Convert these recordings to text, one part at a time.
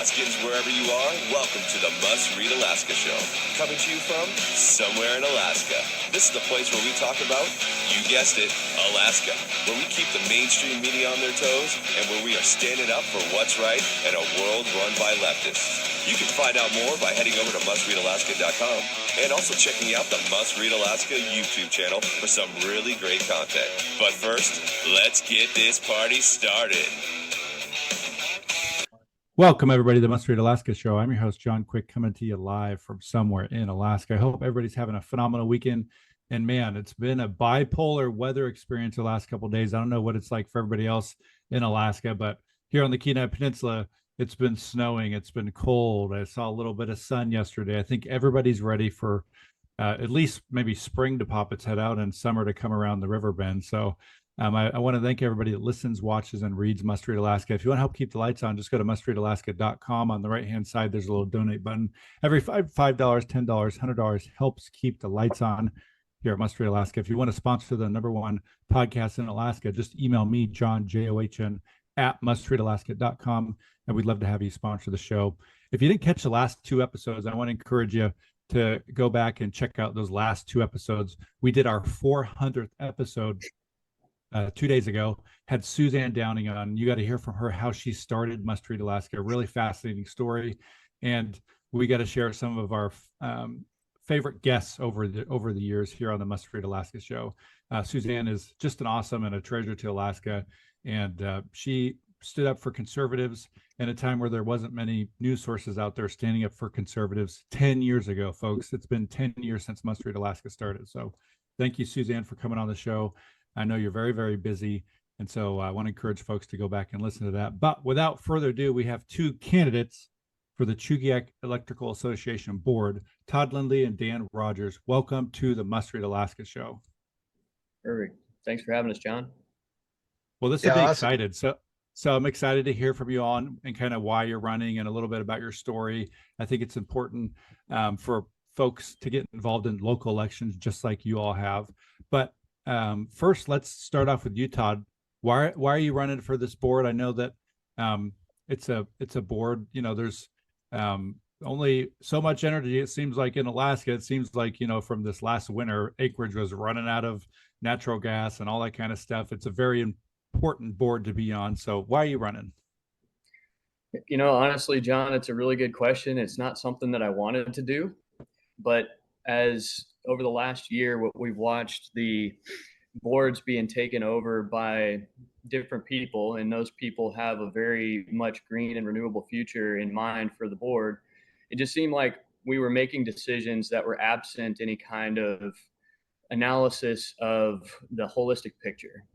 Alaskans, wherever you are, welcome to the Must Read Alaska Show. Coming to you from somewhere in Alaska. This is the place where we talk about, you guessed it, Alaska. Where we keep the mainstream media on their toes and where we are standing up for what's right in a world run by leftists. You can find out more by heading over to mustreadalaska.com and also checking out the Must Read Alaska YouTube channel for some really great content. But first, let's get this party started. Welcome, everybody, to the Must Read Alaska Show. I'm your host, John Quick, coming to you live from somewhere in Alaska. I hope everybody's having a phenomenal weekend. And man, it's been a bipolar weather experience the last couple of days. I don't know what it's like for everybody else in Alaska, but here on the Kenai Peninsula, it's been snowing. It's been cold. I saw a little bit of sun yesterday. I think everybody's ready for at least maybe spring to pop its head out and summer to come around the river bend. So I want to thank everybody that listens, watches, and reads Must Read Alaska. If you want to help keep the lights on, just go to mustreadalaska.com. On the right-hand side, there's a little donate button. Every $5, $10, $100 helps keep the lights on here at Must Read Alaska. If you want to sponsor the #1 podcast in Alaska, just email me, John, John, at mustreadalaska.com, and we'd love to have you sponsor the show. If you didn't catch the last two episodes, I want to encourage you to go back and check out those last two episodes. We did our 400th episode 2 days ago, had Suzanne Downing on. You got to hear from her how she started Must Read Alaska. Really fascinating story. And we got to share some of our favorite guests over the years here on the Must Read Alaska show. Suzanne is just an awesome and a treasure to Alaska. And she stood up for conservatives in a time where there wasn't many news sources out there standing up for conservatives 10 years ago, folks. It's been 10 years since Must Read Alaska started. So thank you, Suzanne, for coming on the show. I know you're very, very busy, and so I want to encourage folks to go back and listen to that. But without further ado, we have two candidates for the Chugach Electrical Association board, Todd Lindley and Dan Rogers. Welcome to the Must Read Alaska show. Perfect. Thanks for having us, John. Well, this will be excited. So I'm excited to hear from you on and kind of why you're running and a little bit about your story. I think it's important for folks to get involved in local elections, just like you all have. But first, let's start off with you, Todd. Why are you running for this board? I know that it's a board. You know, there's only so much energy. It seems like in Alaska. It seems like, you know, from this last winter, acreage was running out of natural gas and all that kind of stuff. It's a very important board to be on. So why are you running? You know, honestly, John, it's a really good question. It's not something that I wanted to do, but as over the last year, what we've watched the boards being taken over by different people, and those people have a very much green and renewable future in mind for the board. It just seemed like we were making decisions that were absent any kind of analysis of the holistic picture.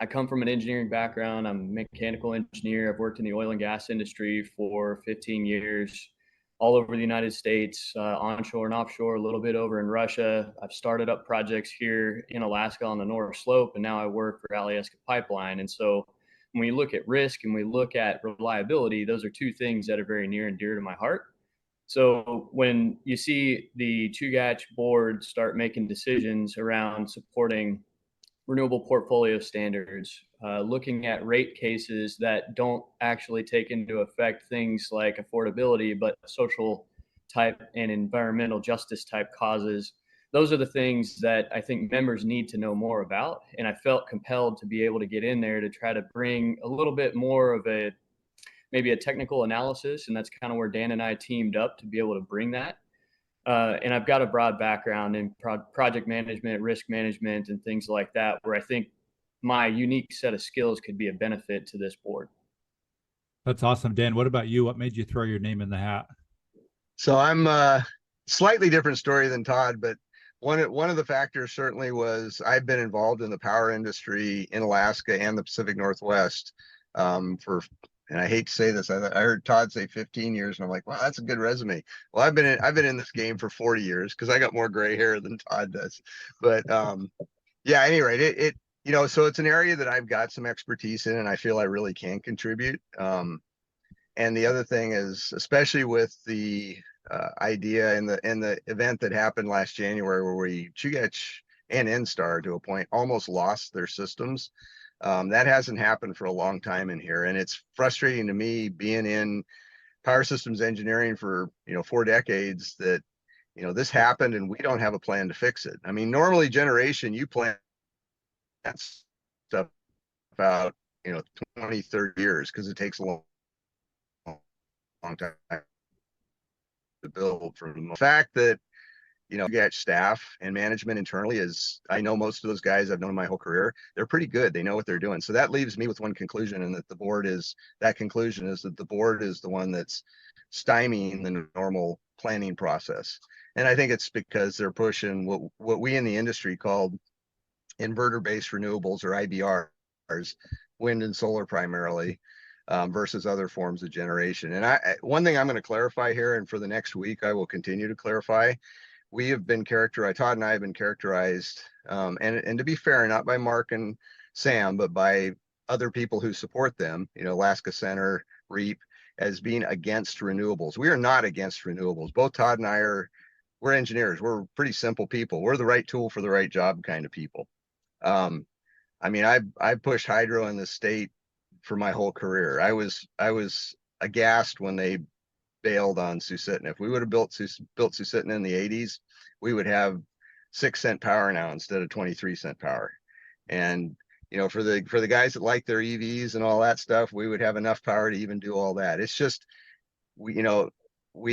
I come from an engineering background. I'm a mechanical engineer. I've worked in the oil and gas industry for 15 years. All over the United States, onshore and offshore, a little bit over in Russia. I've started up projects here in Alaska on the North Slope, and now I work for Alaskan Pipeline. And so when we look at risk and we look at reliability, those are two things that are very near and dear to my heart. So when you see the Chugach board start making decisions around supporting renewable portfolio standards, looking at rate cases that don't actually take into effect things like affordability, but social type and environmental justice type causes. Those are the things that I think members need to know more about. And I felt compelled to be able to get in there to try to bring a little bit more of maybe a technical analysis. And that's kind of where Dan and I teamed up to be able to bring that. And I've got a broad background in project management, risk management, and things like that, where I think my unique set of skills could be a benefit to this board. That's awesome. Dan, what about you? What made you throw your name in the hat? So I'm a slightly different story than Todd, but one of the factors certainly was I've been involved in the power industry in Alaska and the Pacific Northwest and I hate to say this, I heard Todd say 15 years, and I'm like, wow, that's a good resume. Well, I've been in this game for 40 years because I got more gray hair than Todd does. But yeah, at any rate, it you know, so it's an area that I've got some expertise in, and I feel I really can contribute. And the other thing is, especially with the idea and the event that happened last January, where Chugach and NSTAR to a point almost lost their systems. That hasn't happened for a long time in here, and it's frustrating to me being in power systems engineering for, 4 decades that, this happened and we don't have a plan to fix it. I mean, normally generation, you plan that stuff out, 20, 30 years because it takes a long time to build. From the fact that, Chugach staff and management internally is, I know most of those guys I've known my whole career, they're pretty good. They know what they're doing. So that leaves me with one conclusion, and that that conclusion is that the board is the one that's stymieing the normal planning process. And I think it's because they're pushing what we in the industry called inverter-based renewables, or IBRs, wind and solar primarily, versus other forms of generation. And one thing I'm going to clarify here, and for the next week, I will continue to clarify. We have been characterized, Todd and I have been characterized, and to be fair, not by Mark and Sam, but by other people who support them, Alaska Center, REAP, as being against renewables. We are not against renewables. Both Todd and I we're engineers. We're pretty simple people. We're the right tool for the right job kind of people. I mean, I've pushed hydro in the state for my whole career. I was aghast when they bailed on Susitna. If we would have built Susitna in the 80s, we would have 6-cent power now instead of 23-cent power. And for the guys that like their EVs and all that stuff, we would have enough power to even do all that. It's just we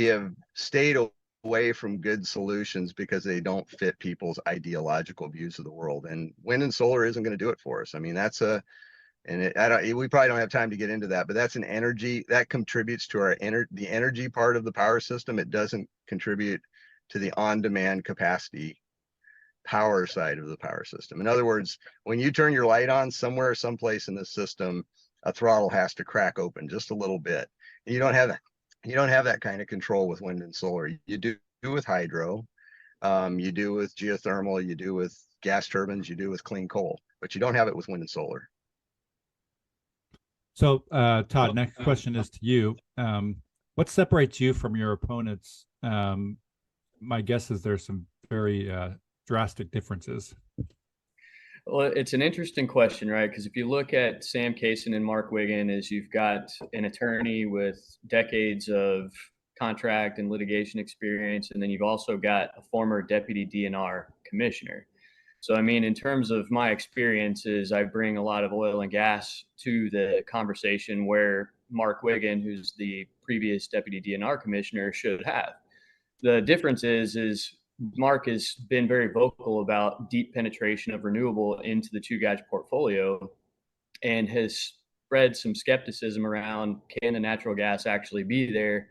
have stayed away from good solutions because they don't fit people's ideological views of the world. And wind and solar isn't going to do it for us. I mean, we probably don't have time to get into that, but that's an energy that contributes to the energy part of the power system. It doesn't contribute to the on-demand capacity power side of the power system. In other words, when you turn your light on somewhere, someplace in the system, a throttle has to crack open just a little bit. You don't have that kind of control with wind and solar. You do with hydro, you do with geothermal, you do with gas turbines, you do with clean coal, but you don't have it with wind and solar. So, Todd, next question is to you. What separates you from your opponents? My guess is there's some very drastic differences. Well, it's an interesting question, right? Because if you look at Sam Kaysen and Mark Wiggin, you've got an attorney with decades of contract and litigation experience, and then you've also got a former deputy DNR commissioner. So, I mean, in terms of my experiences, I bring a lot of oil and gas to the conversation where Mark Wiggin, who's the previous deputy DNR commissioner, should have. The difference is Mark has been very vocal about deep penetration of renewable into the Chugach portfolio and has spread some skepticism around, can the natural gas actually be there?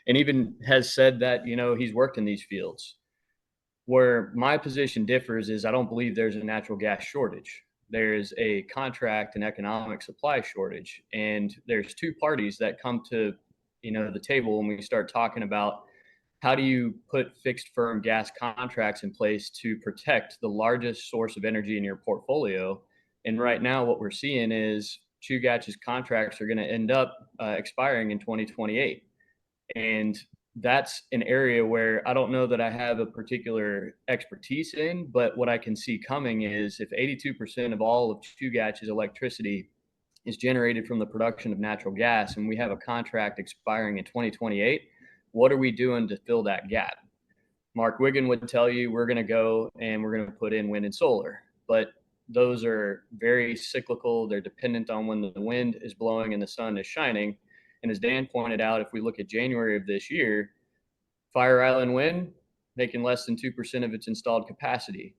And even has said that, he's worked in these fields. Where my position differs is I don't believe there's a natural gas shortage. There's a contract and economic supply shortage. And there's two parties that come to, the table when we start talking about how do you put fixed firm gas contracts in place to protect the largest source of energy in your portfolio. And right now what we're seeing is Chugach's contracts are going to end up expiring in 2028. And that's an area where I don't know that I have a particular expertise in, but what I can see coming is if 82% of all of Chugach's electricity is generated from the production of natural gas, and we have a contract expiring in 2028, what are we doing to fill that gap? Mark Wiggin would tell you we're going to go and we're going to put in wind and solar, but those are very cyclical. They're dependent on when the wind is blowing and the sun is shining. And as Dan pointed out, if we look at January of this year, Fire Island Wind making less than 2% of its installed capacity.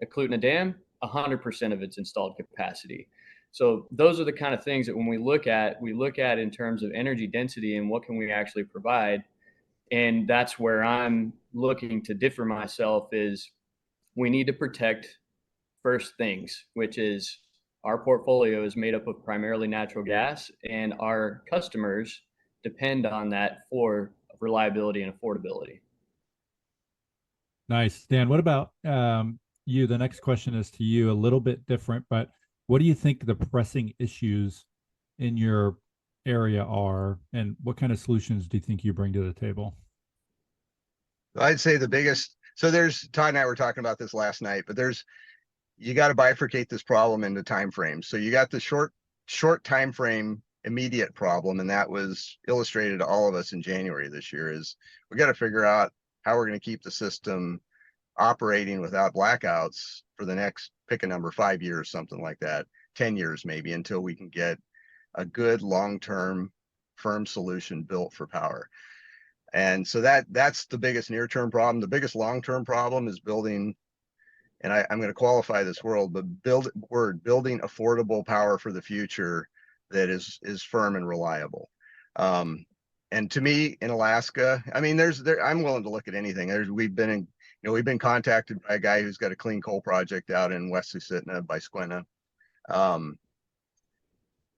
At Clutna Dam, 100% of its installed capacity. So those are the kind of things that when we look at in terms of energy density and what can we actually provide. And that's where I'm looking to differ myself is we need to protect first things, which is our portfolio is made up of primarily natural gas, and our customers depend on that for reliability and affordability. Nice. Dan, what about you? The next question is to you, a little bit different, but what do you think the pressing issues in your area are, and what kind of solutions do you think you bring to the table? I'd say the biggest, so Todd and I were talking about this last night, but you got to bifurcate this problem into time frames. So you got the short time frame immediate problem, and that was illustrated to all of us in January this year, is we got to figure out how we're going to keep the system operating without blackouts for the next, pick a number, 5 years, something like that, 10 years maybe, until we can get a good long-term firm solution built for power. And so that's the biggest near-term problem. The biggest long-term problem is building, and I'm going to qualify this but building affordable power for the future that is firm and reliable. And to me, in Alaska, I mean, I'm willing to look at anything. We've been contacted by a guy who's got a clean coal project out in West Susitna by Squina.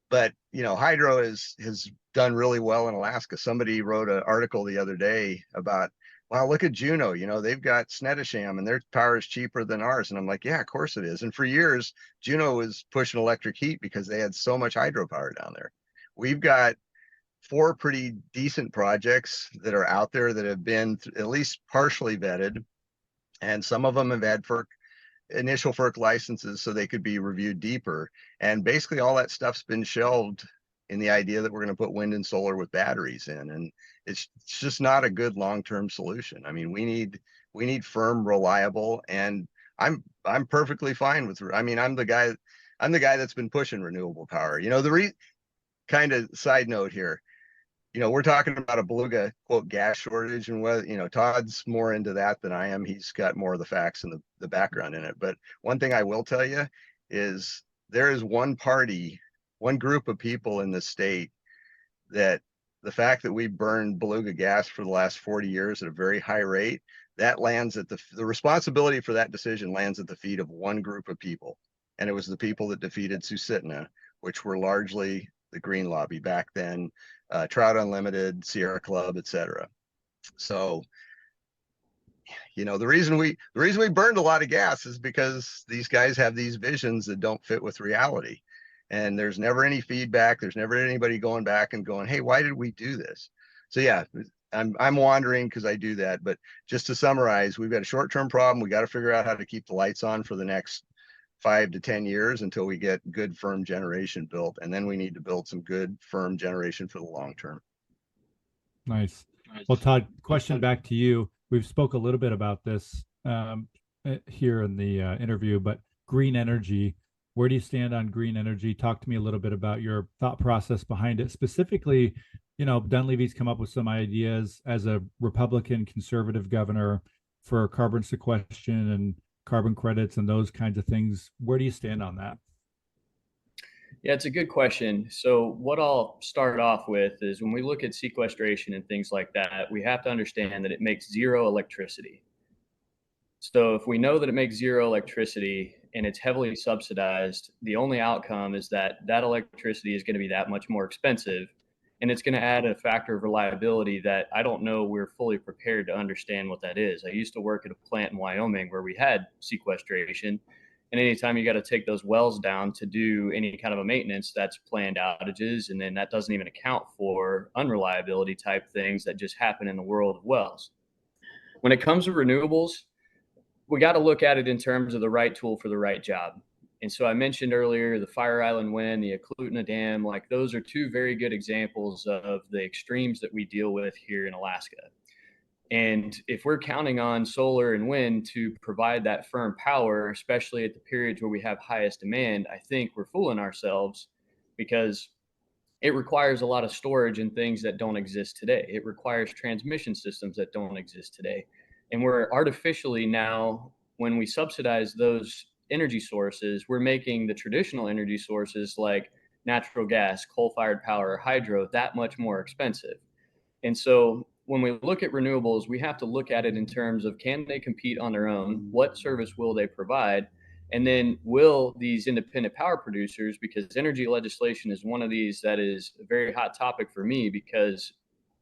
But hydro has done really well in Alaska. Somebody wrote an article the other day about, wow, look at Juneau. They've got Snettisham and their power is cheaper than ours. And I'm like, yeah, of course it is. And for years, Juneau was pushing electric heat because they had so much hydropower down there. We've got 4 pretty decent projects that are out there that have been at least partially vetted, and some of them have had initial FERC licenses so they could be reviewed deeper. And basically all that stuff's been shelved in the idea that we're going to put wind and solar with batteries in, and it's just not a good long-term solution. I mean, we need firm, reliable, and I'm perfectly fine with, I'm the guy that's been pushing renewable power. Kind of side note here, we're talking about a beluga quote gas shortage, and whether, Todd's more into that than I am. He's got more of the facts and the background in it. But one thing I will tell you is there is one group of people in the state that the fact that we burned beluga gas for the last 40 years at a very high rate, that lands at the responsibility for that decision lands at the feet of one group of people. And it was the people that defeated Susitna, which were largely the Green Lobby back then, Trout Unlimited, Sierra Club, etc. So, the reason we burned a lot of gas is because these guys have these visions that don't fit with reality, and there's never any feedback. There's never anybody going back and going, hey, why did we do this? So yeah, I'm wandering because I do that, but just to summarize, we've got a short-term problem. We got to figure out how to keep the lights on for the next 5 to 10 years until we get good firm generation built, and then we need to build some good firm generation for the long term. Nice. Well, Todd, question back to you. We've spoke a little bit about this here in the interview, but green energy, where do you stand on green energy? Talk to me a little bit about your thought process behind it. Specifically, Dunleavy's come up with some ideas as a Republican conservative governor for carbon sequestration and carbon credits and those kinds of things. Where do you stand on that? Yeah, it's a good question. So what I'll start off with is when we look at sequestration and things like that, we have to understand that it makes zero electricity. So if we know that it makes zero electricity and it's heavily subsidized, the only outcome is that electricity is going to be that much more expensive. And it's going to add a factor of reliability that I don't know we're fully prepared to understand what that is. I used to work at a plant in Wyoming where we had sequestration. And anytime you got to take those wells down to do any kind of a maintenance, that's planned outages. And then that doesn't even account for unreliability type things that just happen in the world of wells. When it comes to renewables, we got to look at it in terms of the right tool for the right job. And so I mentioned earlier the Fire Island Wind, the Eklutna Dam, like those are 2 very good examples of the extremes that we deal with here in Alaska. And if we're counting on solar and wind to provide that firm power, especially at the periods where we have highest demand, I think we're fooling ourselves because it requires a lot of storage and things that don't exist today. It requires transmission systems that don't exist today. And we're artificially now, when we subsidize those energy sources, we're making the traditional energy sources like natural gas, coal-fired power, hydro that much more expensive. And so when we look at renewables, we have to look at it in terms of, can they compete on their own? What service will they provide? And then will these independent power producers, because energy legislation is one of these that is a very hot topic for me, because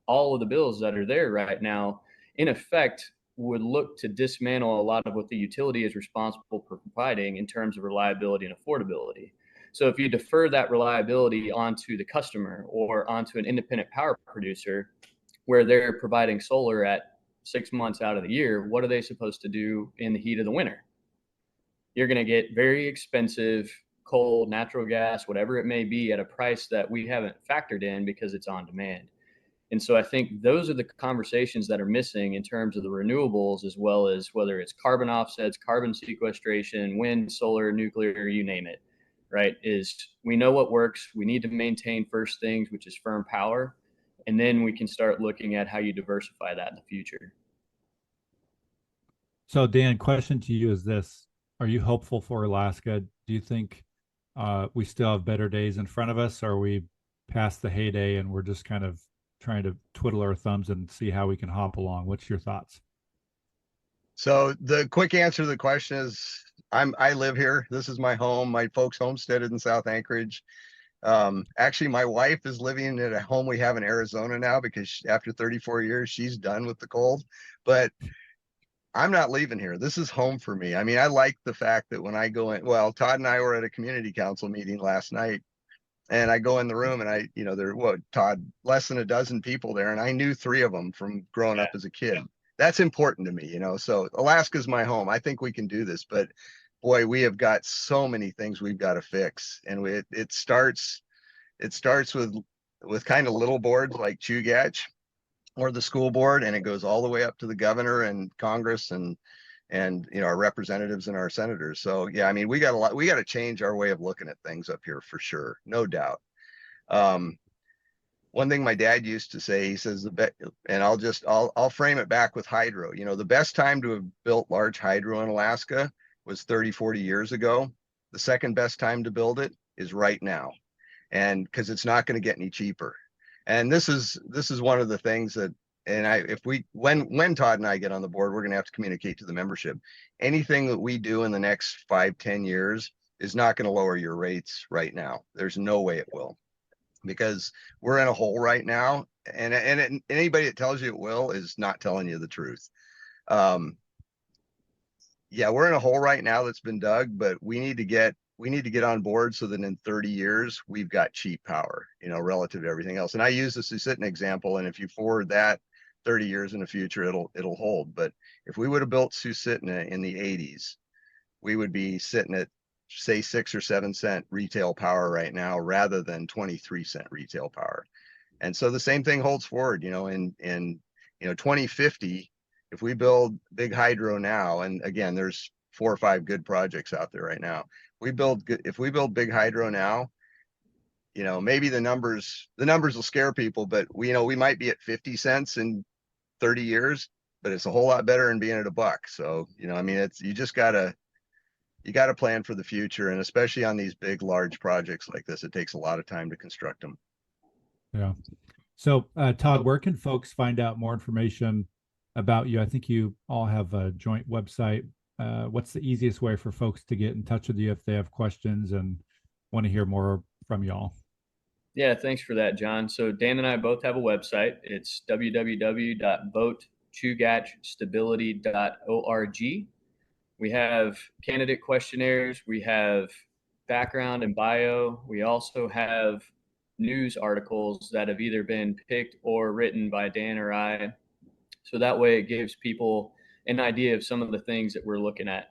all of the bills that are there right now, in effect, would look to dismantle a lot of what the utility is responsible for providing in terms of reliability and affordability. So if you defer that reliability onto the customer or onto an independent power producer, where they're providing solar at 6 months out of the year, what are they supposed to do in the heat of the winter? You're going to get very expensive coal, natural gas, whatever it may be, at a price that we haven't factored in because it's on demand. And so I think those are the conversations that are missing in terms of the renewables, as well as whether it's carbon offsets, carbon sequestration, wind, solar, nuclear, you name it, right? Is we know what works. We need to maintain first things, which is firm power. And then we can start looking at how you diversify that in the future. So Dan, question to you is this: are you hopeful for Alaska? Do you think we still have better days in front of us? Or are we past the heyday and we're just kind of trying to twiddle our thumbs and see how we can hop along? What's your thoughts? So the quick answer to the question is I live here. This is my home. My folks homesteaded in South Anchorage. Actually, my wife is living at a home we have in Arizona now because after 34 years, she's done with the cold. But I'm not leaving here. This is home for me. I mean, I like the fact that when I go in, well, Todd and I were at a community council meeting last night, and I go in the room and there were, Todd, less than a dozen people there, and I knew 3 of them from growing up as a kid. That's important to me, so Alaska's my home. I think we can do this, but boy, we have got so many things we've got to fix. And it starts with kind of little boards like Chugach or the school board, and it goes all the way up to the governor and Congress and our representatives and our senators. So yeah, I mean, we got to change our way of looking at things up here for sure, no doubt. One thing my dad used to say, he says and I'll frame it back with hydro. The best time to have built large hydro in Alaska was 30, 40 years ago. The second best time to build it is right now. And because it's not going to get any cheaper. And this is one of the things that, and when Todd and I get on the board, we're going to have to communicate to the membership. Anything that we do in the next 5-10 years is not going to lower your rates right now. There's no way it will, because we're in a hole right now. And anybody that tells you it will is not telling you the truth. Yeah, we're in a hole right now that's been dug, but we need to get on board so that in 30 years we've got cheap power, relative to everything else. And I use the Susitin example, and if you forward that 30 years in the future, it'll hold. But if we would have built Susitin in the 80s, we would be sitting at, say, 6 or 7 cent retail power right now, rather than 23-cent retail power. And so the same thing holds forward, in 2050. If we build big hydro now, and again, there's 4 or 5 good projects out there right now. If we build big hydro now, maybe the numbers will scare people, but we might be at 50 cents in 30 years, but it's a whole lot better than being at $1. So, I mean, you got to plan for the future. And especially on these big, large projects like this, it takes a lot of time to construct them. Yeah. So, Todd, where can folks find out more information about you? I think you all have a joint website. What's the easiest way for folks to get in touch with you if they have questions and want to hear more from y'all? Yeah, thanks for that, John. So Dan and I both have a website. It's www.boatchugachstability.org. We have candidate questionnaires. We have background and bio. We also have news articles that have either been picked or written by Dan or I. So that way it gives people an idea of some of the things that we're looking at.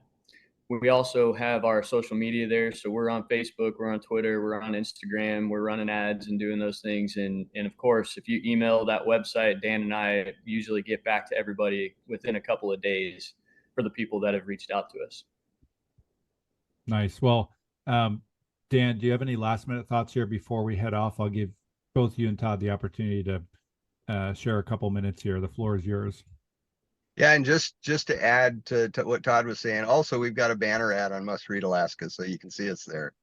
We also have our social media there. So we're on Facebook, we're on Twitter, we're on Instagram, we're running ads and doing those things. And of course, if you email that website, Dan and I usually get back to everybody within a couple of days for the people that have reached out to us. Nice. Well, Dan, do you have any last minute thoughts here before we head off? I'll give both you and Todd the opportunity to share a couple minutes here. The floor is yours. Yeah, and just to add to what Todd was saying, also we've got a banner ad on Must Read Alaska, so you can see us there.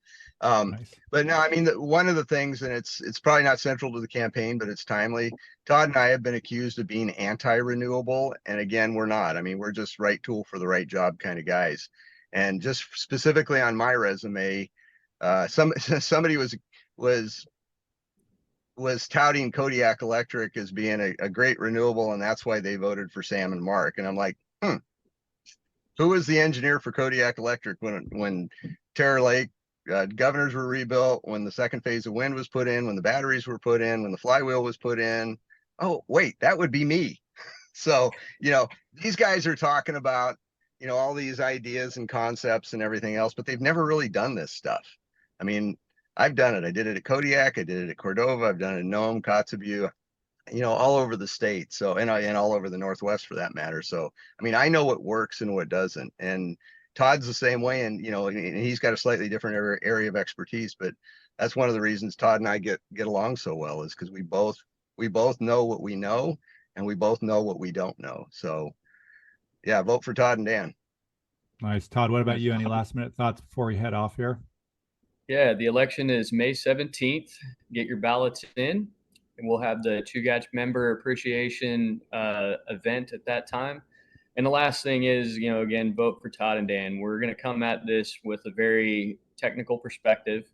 Nice. But no, I mean, one of the things, and it's probably not central to the campaign, but it's timely. Todd and I have been accused of being anti-renewable, and again, we're not. I mean, we're just right tool for the right job kind of guys. And just specifically on my resume, somebody was touting Kodiak Electric as being a great renewable, and that's why they voted for Sam and Mark. And I'm like, who was the engineer for Kodiak Electric when Terror Lake governors were rebuilt, when the second phase of wind was put in, when the batteries were put in, when the flywheel was put in? Oh, wait, that would be me. So, these guys are talking about, all these ideas and concepts and everything else, but they've never really done this stuff. I mean, I've done it. I did it at Kodiak. I did it at Cordova. I've done it in Nome, Kotzebue, all over the state. So, and all over the Northwest for that matter. So, I mean, I know what works and what doesn't. And Todd's the same way. And, and he's got a slightly different area of expertise, but that's one of the reasons Todd and I get along so well, is because we both know what we know, and we both know what we don't know. So yeah, vote for Todd and Dan. Nice. Todd, what about you? Any last minute thoughts before we head off here? Yeah, the election is May 17th. Get your ballots in, and we'll have the Chugach member appreciation event at that time. And the last thing is, again, vote for Todd and Dan. We're going to come at this with a very technical perspective.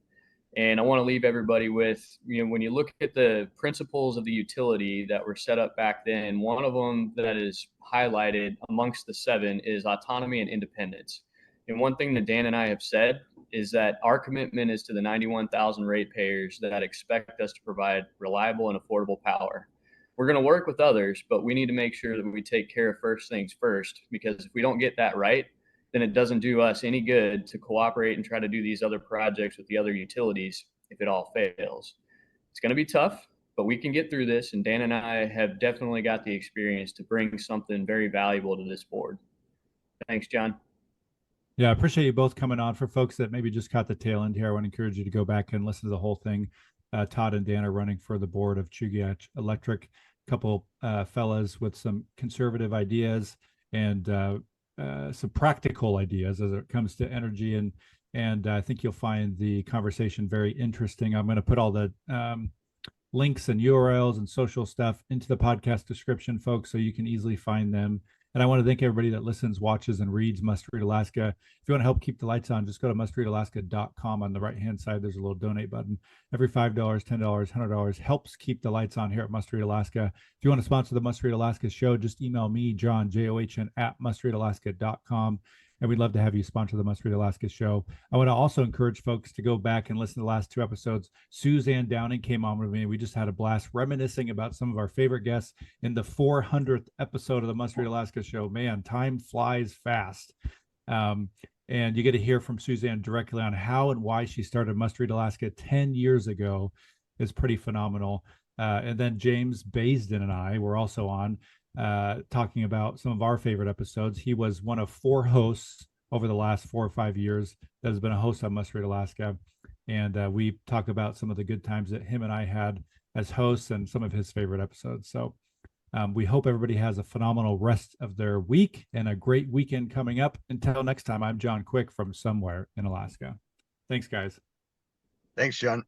And I want to leave everybody with, when you look at the principles of the utility that were set up back then, one of them that is highlighted amongst the 7 is autonomy and independence. And one thing that Dan and I have said is that our commitment is to the 91,000 ratepayers that expect us to provide reliable and affordable power. We're going to work with others, but we need to make sure that we take care of first things first, because if we don't get that right, then it doesn't do us any good to cooperate and try to do these other projects with the other utilities if it all fails. It's going to be tough, but we can get through this. And Dan and I have definitely got the experience to bring something very valuable to this board. Thanks, John. Yeah, I appreciate you both coming on. For folks that maybe just caught the tail end here, I want to encourage you to go back and listen to the whole thing. Todd and Dan are running for the board of Chugach Electric, a couple fellas with some conservative ideas and some practical ideas as it comes to energy, and I think you'll find the conversation very interesting. I'm going to put all the links and URLs and social stuff into the podcast description, folks, so you can easily find them. And I want to thank everybody that listens, watches, and reads Must Read Alaska. If you want to help keep the lights on, just go to mustreadalaska.com. On the right-hand side, there's a little donate button. Every $5, $10, $100 helps keep the lights on here at Must Read Alaska. If you want to sponsor the Must Read Alaska show, just email me, John, John, at mustreadalaska.com. And we'd love to have you sponsor the Must Read Alaska show. I want to also encourage folks to go back and listen to the last 2 episodes. Suzanne Downing came on with me. We just had a blast reminiscing about some of our favorite guests in the 400th episode of the Must Read Alaska show. Man, time flies fast. And you get to hear from Suzanne directly on how and why she started Must Read Alaska 10 years ago. Is pretty phenomenal. And then James Baisden and I were also on talking about some of our favorite episodes. He was one of 4 hosts over the last 4 or 5 years that has been a host on Must Read Alaska. And we talked about some of the good times that him and I had as hosts and some of his favorite episodes. So we hope everybody has a phenomenal rest of their week and a great weekend coming up. Until next time, I'm John Quick from somewhere in Alaska. Thanks, guys. Thanks, John.